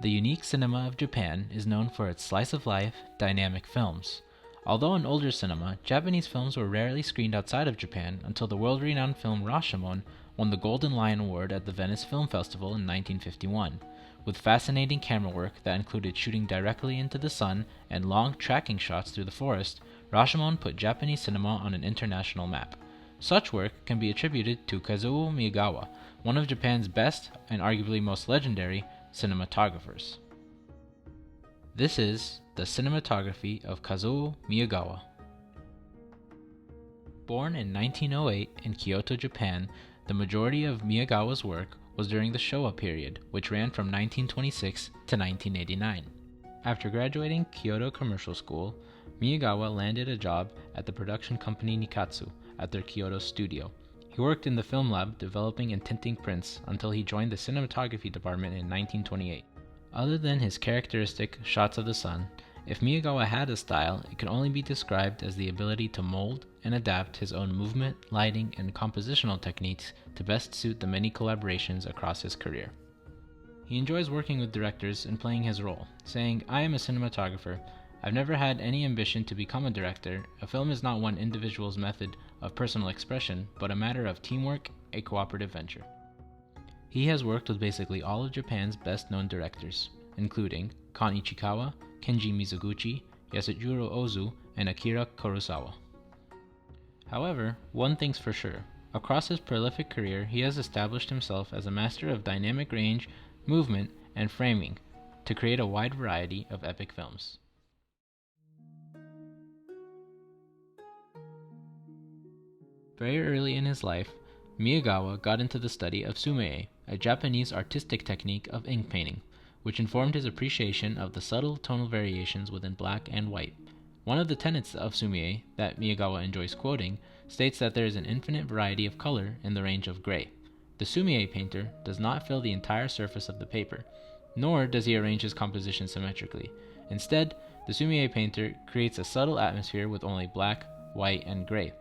The unique cinema of Japan is known for its slice-of-life, dynamic films. Although in older cinema, Japanese films were rarely screened outside of Japan until the world-renowned film Rashomon won the Golden Lion Award at the Venice Film Festival in 1951. With fascinating camera work that included shooting directly into the sun and long tracking shots through the forest, Rashomon put Japanese cinema on an international map. Such work can be attributed to Kazuo Miyagawa, one of Japan's best and arguably most legendary cinematographers. This is the cinematography of Kazuo Miyagawa. Born in 1908 in Kyoto, Japan, the majority of Miyagawa's work was during the Showa period, which ran from 1926 to 1989. After graduating Kyoto Commercial School, Miyagawa landed a job at the production company Nikatsu at their Kyoto studio. He worked in the film lab developing and tinting prints until he joined the cinematography department in 1928. Other than his characteristic shots of the sun, if Miyagawa had a style, it could only be described as the ability to mold and adapt his own movement, lighting, and compositional techniques to best suit the many collaborations across his career. He enjoys working with directors and playing his role, saying, "I am a cinematographer. I've never had any ambition to become a director. A film is not one individual's method of personal expression, but a matter of teamwork, a cooperative venture." He has worked with basically all of Japan's best-known directors, including Kon Ichikawa, Kenji Mizoguchi, Yasujiro Ozu, and Akira Kurosawa. However, one thing's for sure. Across his prolific career, he has established himself as a master of dynamic range, movement, and framing to create a wide variety of epic films. Very early in his life, Miyagawa got into the study of sumie, a Japanese artistic technique of ink painting, which informed his appreciation of the subtle tonal variations within black and white. One of the tenets of sumie that Miyagawa enjoys quoting states that there is an infinite variety of color in the range of gray. The sumie painter does not fill the entire surface of the paper, nor does he arrange his composition symmetrically. Instead, the sumie painter creates a subtle atmosphere with only black, white, and gray.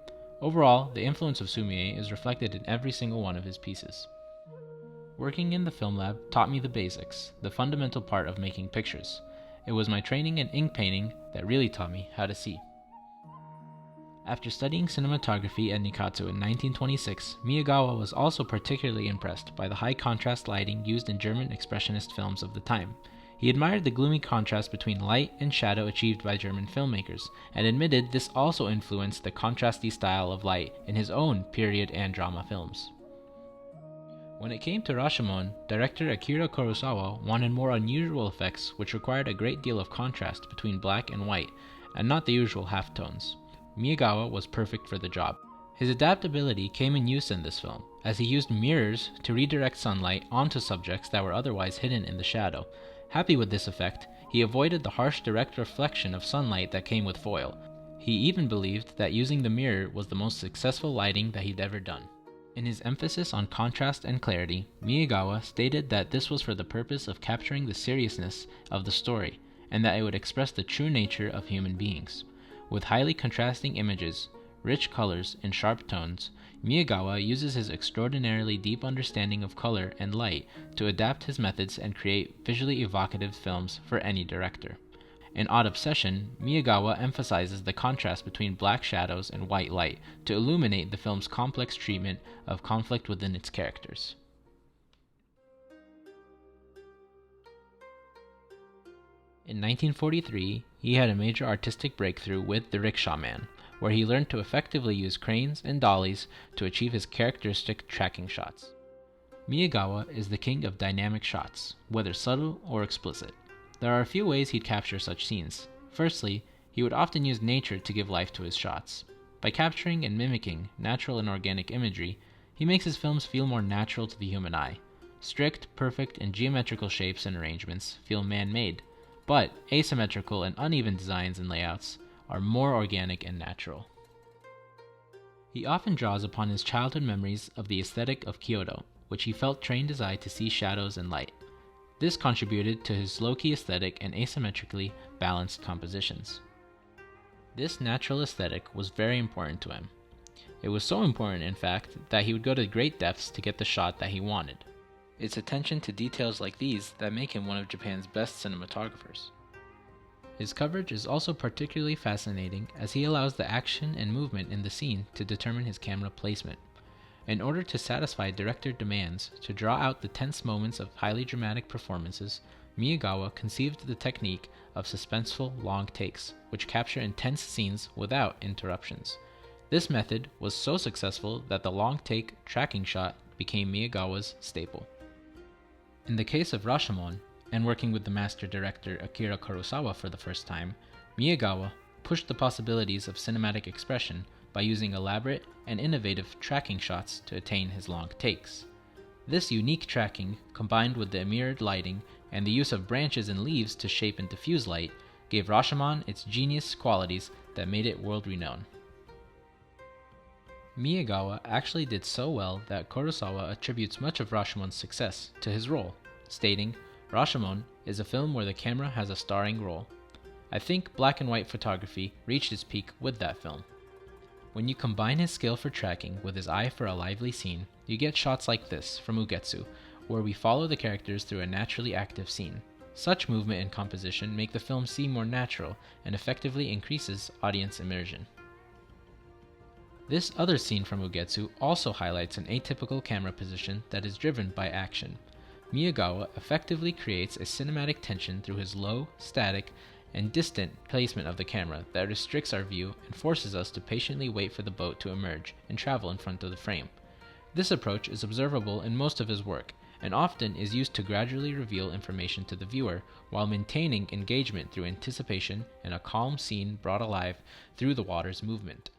Overall, the influence of sumie is reflected in every single one of his pieces. Working in the film lab taught me the basics, the fundamental part of making pictures. It was my training in ink painting that really taught me how to see. After studying cinematography at Nikatsu in 1926, Miyagawa was also particularly impressed by the high contrast lighting used in German expressionist films of the time. He admired the gloomy contrast between light and shadow achieved by German filmmakers, and admitted this also influenced the contrasty style of light in his own period and drama films. When it came to Rashomon, director Akira Kurosawa wanted more unusual effects which required a great deal of contrast between black and white, and not the usual halftones. Miyagawa was perfect for the job. His adaptability came in use in this film, as he used mirrors to redirect sunlight onto subjects that were otherwise hidden in the shadow. Happy with this effect, he avoided the harsh direct reflection of sunlight that came with foil. He even believed that using the mirror was the most successful lighting that he'd ever done. In his emphasis on contrast and clarity, Miyagawa stated that this was for the purpose of capturing the seriousness of the story, and that it would express the true nature of human beings. With highly contrasting images, rich colors, and sharp tones, Miyagawa uses his extraordinarily deep understanding of color and light to adapt his methods and create visually evocative films for any director. In Odd Obsession, Miyagawa emphasizes the contrast between black shadows and white light to illuminate the film's complex treatment of conflict within its characters. In 1943, he had a major artistic breakthrough with The Rickshaw Man, where he learned to effectively use cranes and dollies to achieve his characteristic tracking shots. Miyagawa is the king of dynamic shots, whether subtle or explicit. There are a few ways he'd capture such scenes. Firstly, he would often use nature to give life to his shots. By capturing and mimicking natural and organic imagery, he makes his films feel more natural to the human eye. Strict, perfect, and geometrical shapes and arrangements feel man-made, but asymmetrical and uneven designs and layouts are more organic and natural. He often draws upon his childhood memories of the aesthetic of Kyoto, which he felt trained his eye to see shadows and light. This contributed to his low-key aesthetic and asymmetrically balanced compositions. This natural aesthetic was very important to him. It was so important, in fact, that he would go to great depths to get the shot that he wanted. It's attention to details like these that make him one of Japan's best cinematographers. His coverage is also particularly fascinating as he allows the action and movement in the scene to determine his camera placement. In order to satisfy director demands to draw out the tense moments of highly dramatic performances, Miyagawa conceived the technique of suspenseful long takes, which capture intense scenes without interruptions. This method was so successful that the long take tracking shot became Miyagawa's staple. In the case of Rashomon, and working with the master director Akira Kurosawa for the first time, Miyagawa pushed the possibilities of cinematic expression by using elaborate and innovative tracking shots to attain his long takes. This unique tracking, combined with the mirrored lighting and the use of branches and leaves to shape and diffuse light, gave Rashomon its genius qualities that made it world-renowned. Miyagawa actually did so well that Kurosawa attributes much of Rashomon's success to his role, stating, "Rashomon is a film where the camera has a starring role. I think black and white photography reached its peak with that film." When you combine his skill for tracking with his eye for a lively scene, you get shots like this from Ugetsu, where we follow the characters through a naturally active scene. Such movement and composition make the film seem more natural and effectively increases audience immersion. This other scene from Ugetsu also highlights an atypical camera position that is driven by action. Miyagawa effectively creates a cinematic tension through his low, static, and distant placement of the camera that restricts our view and forces us to patiently wait for the boat to emerge and travel in front of the frame. This approach is observable in most of his work, and often is used to gradually reveal information to the viewer while maintaining engagement through anticipation and a calm scene brought alive through the water's movement.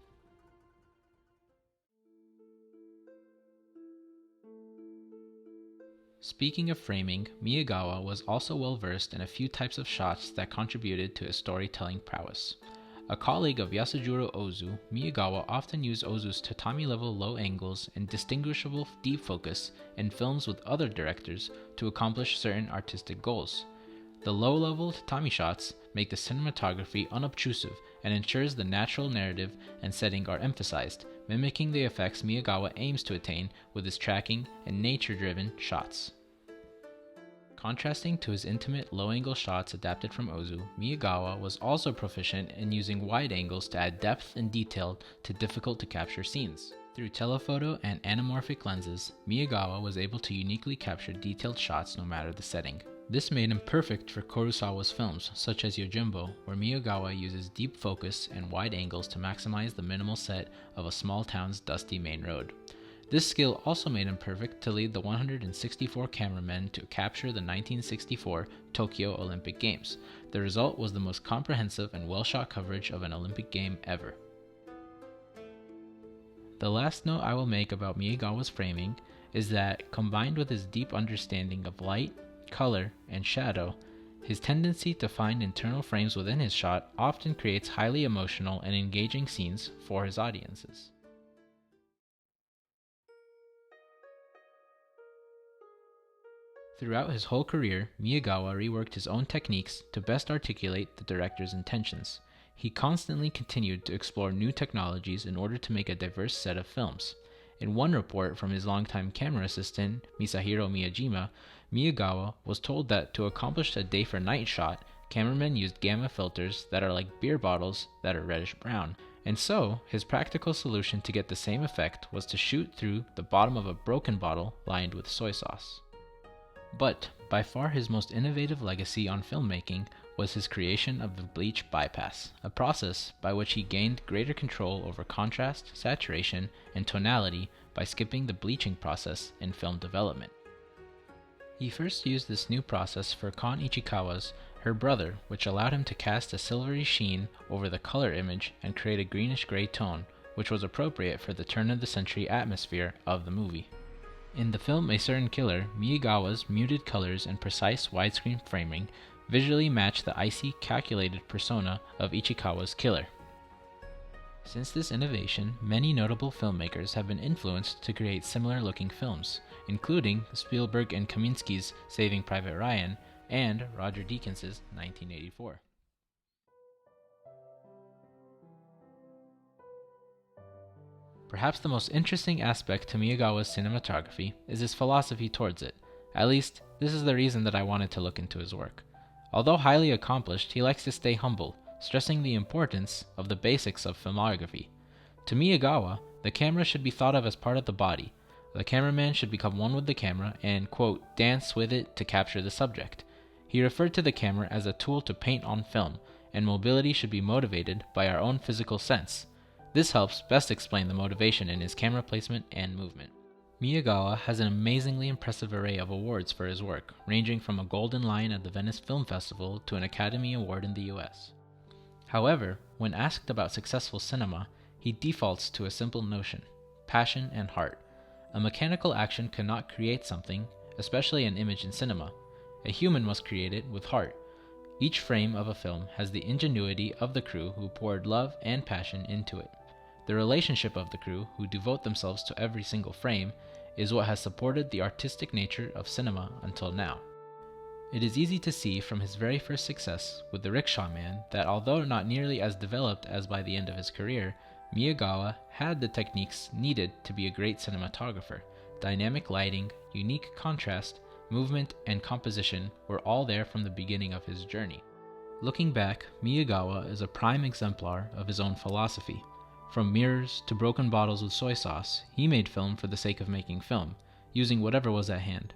Speaking of framing, Miyagawa was also well versed in a few types of shots that contributed to his storytelling prowess. A colleague of Yasujiro Ozu, Miyagawa often used Ozu's tatami-level low angles and distinguishable deep focus in films with other directors to accomplish certain artistic goals. The low-level tatami shots make the cinematography unobtrusive and ensures the natural narrative and setting are emphasized, mimicking the effects Miyagawa aims to attain with his tracking and nature-driven shots. Contrasting to his intimate low-angle shots adapted from Ozu, Miyagawa was also proficient in using wide angles to add depth and detail to difficult-to-capture scenes. Through telephoto and anamorphic lenses, Miyagawa was able to uniquely capture detailed shots no matter the setting. This made him perfect for Kurosawa's films, such as Yojimbo, where Miyagawa uses deep focus and wide angles to maximize the minimal set of a small town's dusty main road. This skill also made him perfect to lead the 164 cameramen to capture the 1964 Tokyo Olympic Games. The result was the most comprehensive and well-shot coverage of an Olympic game ever. The last note I will make about Miyagawa's framing is that, combined with his deep understanding of light, color, and shadow, his tendency to find internal frames within his shot often creates highly emotional and engaging scenes for his audiences. Throughout his whole career, Miyagawa reworked his own techniques to best articulate the director's intentions. He constantly continued to explore new technologies in order to make a diverse set of films. In one report from his longtime camera assistant, Misahiro Miyajima, Miyagawa was told that to accomplish a day-for-night shot, cameramen used gamma filters that are like beer bottles that are reddish-brown. And so, his practical solution to get the same effect was to shoot through the bottom of a broken bottle lined with soy sauce. But, by far his most innovative legacy on filmmaking was his creation of the bleach bypass, a process by which he gained greater control over contrast, saturation, and tonality by skipping the bleaching process in film development. He first used this new process for Kon Ichikawa's Her Brother, which allowed him to cast a silvery sheen over the color image and create a greenish-gray tone, which was appropriate for the turn-of-the-century atmosphere of the movie. In the film A Certain Killer, Miyagawa's muted colors and precise widescreen framing visually match the icy, calculated persona of Ichikawa's killer. Since this innovation, many notable filmmakers have been influenced to create similar-looking films, including Spielberg and Kaminsky's Saving Private Ryan and Roger Deakins' 1984. Perhaps the most interesting aspect to Miyagawa's cinematography is his philosophy towards it. At least, this is the reason that I wanted to look into his work. Although highly accomplished, he likes to stay humble, stressing the importance of the basics of filmography. To Miyagawa, the camera should be thought of as part of the body. The cameraman should become one with the camera and, quote, dance with it to capture the subject. He referred to the camera as a tool to paint on film, and mobility should be motivated by our own physical sense. This helps best explain the motivation in his camera placement and movement. Miyagawa has an amazingly impressive array of awards for his work, ranging from a Golden Lion at the Venice Film Festival to an Academy Award in the US. However, when asked about successful cinema, he defaults to a simple notion: passion and heart. A mechanical action cannot create something, especially an image in cinema. A human must create it with heart. Each frame of a film has the ingenuity of the crew who poured love and passion into it. The relationship of the crew, who devote themselves to every single frame, is what has supported the artistic nature of cinema until now. It is easy to see from his very first success with The Rickshaw Man that although not nearly as developed as by the end of his career, Miyagawa had the techniques needed to be a great cinematographer. Dynamic lighting, unique contrast, movement, and composition were all there from the beginning of his journey. Looking back, Miyagawa is a prime exemplar of his own philosophy. From mirrors to broken bottles with soy sauce, he made film for the sake of making film, using whatever was at hand.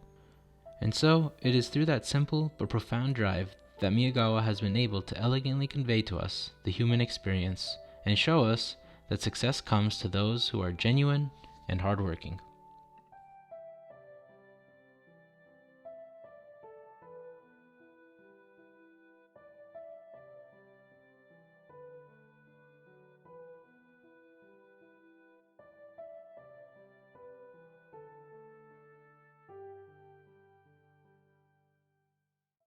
And so, it is through that simple but profound drive that Miyagawa has been able to elegantly convey to us the human experience and show us that success comes to those who are genuine and hardworking.